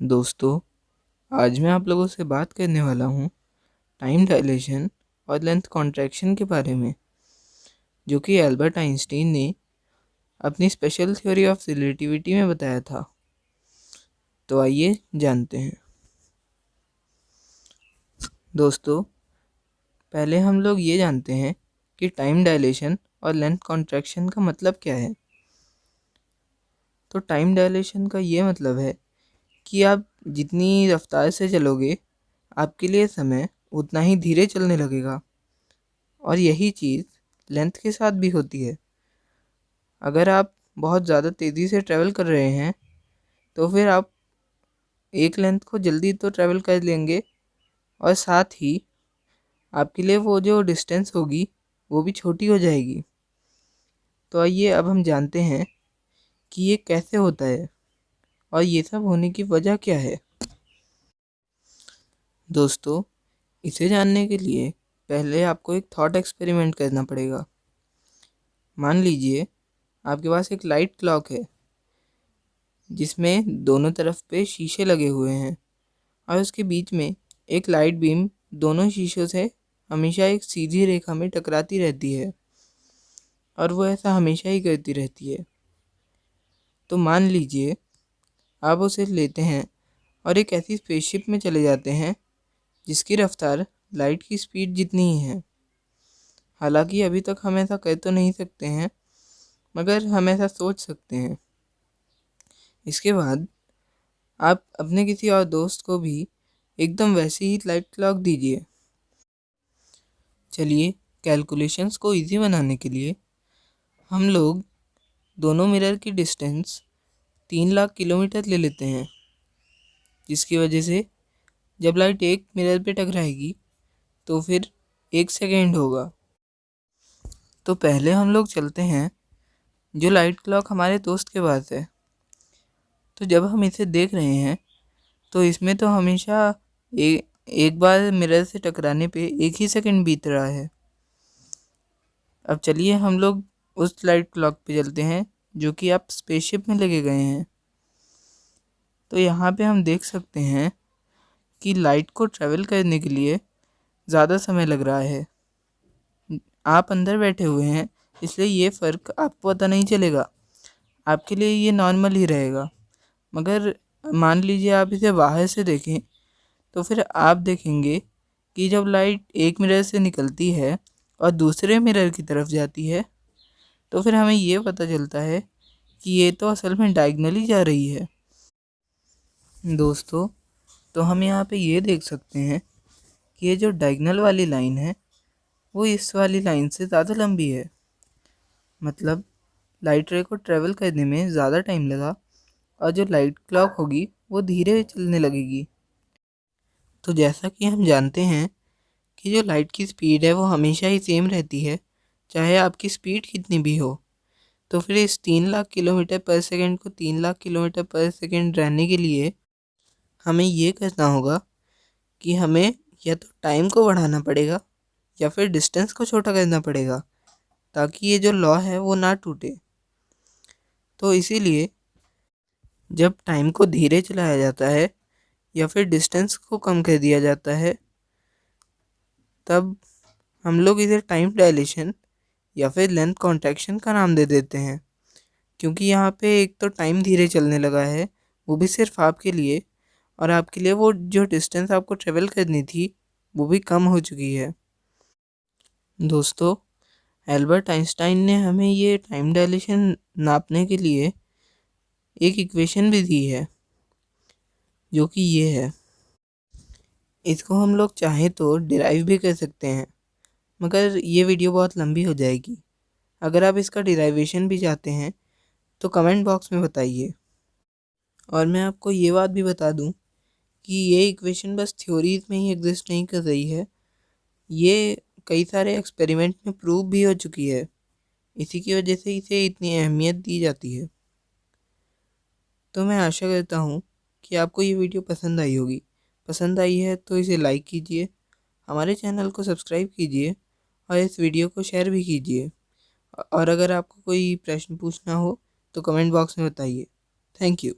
दोस्तों, आज मैं आप लोगों से बात करने वाला हूँ टाइम डायलेशन और लेंथ कॉन्ट्रैक्शन के बारे में, जो कि एल्बर्ट आइंस्टीन ने अपनी स्पेशल थ्योरी ऑफ रिलेटिविटी में बताया था। तो आइए जानते हैं। दोस्तों, पहले हम लोग ये जानते हैं कि टाइम डायलेशन और लेंथ कॉन्ट्रैक्शन का मतलब क्या है। तो टाइम डायलेशन का ये मतलब है कि आप जितनी रफ्तार से चलोगे, आपके लिए समय उतना ही धीरे चलने लगेगा। और यही चीज़ लेंथ के साथ भी होती है। अगर आप बहुत ज़्यादा तेज़ी से ट्रैवल कर रहे हैं तो फिर आप एक लेंथ को जल्दी तो ट्रैवल कर लेंगे और साथ ही आपके लिए वो जो डिस्टेंस होगी वो भी छोटी हो जाएगी। तो आइए अब हम जानते हैं कि ये कैसे होता है और ये सब होने की वजह क्या है। दोस्तों, इसे जानने के लिए पहले आपको एक थॉट एक्सपेरिमेंट करना पड़ेगा। मान लीजिए आपके पास एक लाइट क्लॉक है जिसमें दोनों तरफ पे शीशे लगे हुए हैं और उसके बीच में एक लाइट बीम दोनों शीशों से हमेशा एक सीधी रेखा में टकराती रहती है और वो ऐसा हमेशा ही करती रहती है। तो मान लीजिए आप उसे लेते हैं और एक ऐसी स्पेसशिप में चले जाते हैं जिसकी रफ्तार लाइट की स्पीड जितनी ही है। हालांकि अभी तक हम ऐसा कर तो नहीं सकते हैं, मगर हम ऐसा सोच सकते हैं। इसके बाद आप अपने किसी और दोस्त को भी एकदम वैसी ही लाइट क्लॉक दीजिए। चलिए, कैलकुलेशंस को इजी बनाने के लिए हम लोग दोनों मिरर की डिस्टेंस 3 लाख किलोमीटर ले लेते हैं, जिसकी वजह से जब लाइट एक मिरर पे टकराएगी तो फिर 1 सेकेंड होगा। तो पहले हम लोग चलते हैं जो लाइट क्लॉक हमारे दोस्त के पास है। तो जब हम इसे देख रहे हैं तो इसमें तो हमेशा एक बार मिरर से टकराने पे 1 ही सेकेंड बीत रहा है। अब चलिए हम लोग उस लाइट क्लॉक पे चलते हैं जो कि आप स्पेसशिप में लेके गए हैं। तो यहाँ पे हम देख सकते हैं कि लाइट को ट्रैवल करने के लिए ज़्यादा समय लग रहा है। आप अंदर बैठे हुए हैं इसलिए ये फ़र्क आपको पता नहीं चलेगा, आपके लिए ये नॉर्मल ही रहेगा। मगर मान लीजिए आप इसे बाहर से देखें तो फिर आप देखेंगे कि जब लाइट एक मिरर से निकलती है और दूसरे मिरर की तरफ जाती है तो फिर हमें ये पता चलता है कि ये तो असल में डायगनली जा रही है। दोस्तों, तो हम यहाँ पे ये देख सकते हैं कि ये जो डायगनल वाली लाइन है वो इस वाली लाइन से ज़्यादा लंबी है। मतलब लाइट रे को ट्रैवल करने में ज़्यादा टाइम लगा और जो लाइट क्लॉक होगी वो धीरे चलने लगेगी। तो जैसा कि हम जानते हैं कि जो लाइट की स्पीड है वो हमेशा ही सेम रहती है, चाहे आपकी स्पीड कितनी भी हो। तो फिर इस 3 लाख किलोमीटर पर सेकेंड को 3 लाख किलोमीटर पर सेकेंड रहने के लिए हमें ये करना होगा कि हमें या तो टाइम को बढ़ाना पड़ेगा या फिर डिस्टेंस को छोटा करना पड़ेगा, ताकि ये जो लॉ है वो ना टूटे। तो इसीलिए जब टाइम को धीरे चलाया जाता है या फिर डिस्टेंस को कम कर दिया जाता है, तब हम लोग इसे टाइम डायलेशन या फिर लेंथ कॉन्ट्रैक्शन का नाम दे देते हैं। क्योंकि यहाँ पे एक तो टाइम धीरे चलने लगा है, वो भी सिर्फ आपके लिए, और आपके लिए वो जो डिस्टेंस आपको ट्रेवल करनी थी वो भी कम हो चुकी है। दोस्तों, एल्बर्ट आइंस्टाइन ने हमें ये टाइम डायलेशन नापने के लिए एक इक्वेशन भी दी है, जो कि ये है। इसको हम लोग चाहें तो डिराइव भी कर सकते हैं, मगर ये वीडियो बहुत लंबी हो जाएगी। अगर आप इसका डिराइवेशन भी चाहते हैं तो कमेंट बॉक्स में बताइए। और मैं आपको ये बात भी बता दूं कि ये इक्वेशन बस थ्योरीज में ही एग्जिस्ट नहीं कर रही है, ये कई सारे एक्सपेरिमेंट में प्रूव भी हो चुकी है। इसी की वजह से इसे इतनी अहमियत दी जाती है। तो मैं आशा करता हूँ कि आपको ये वीडियो पसंद आई होगी। पसंद आई है तो इसे लाइक कीजिए, हमारे चैनल को सब्सक्राइब कीजिए और इस वीडियो को शेयर भी कीजिए। और अगर आपको कोई प्रश्न पूछना हो तो कमेंट बॉक्स में बताइए। Thank you.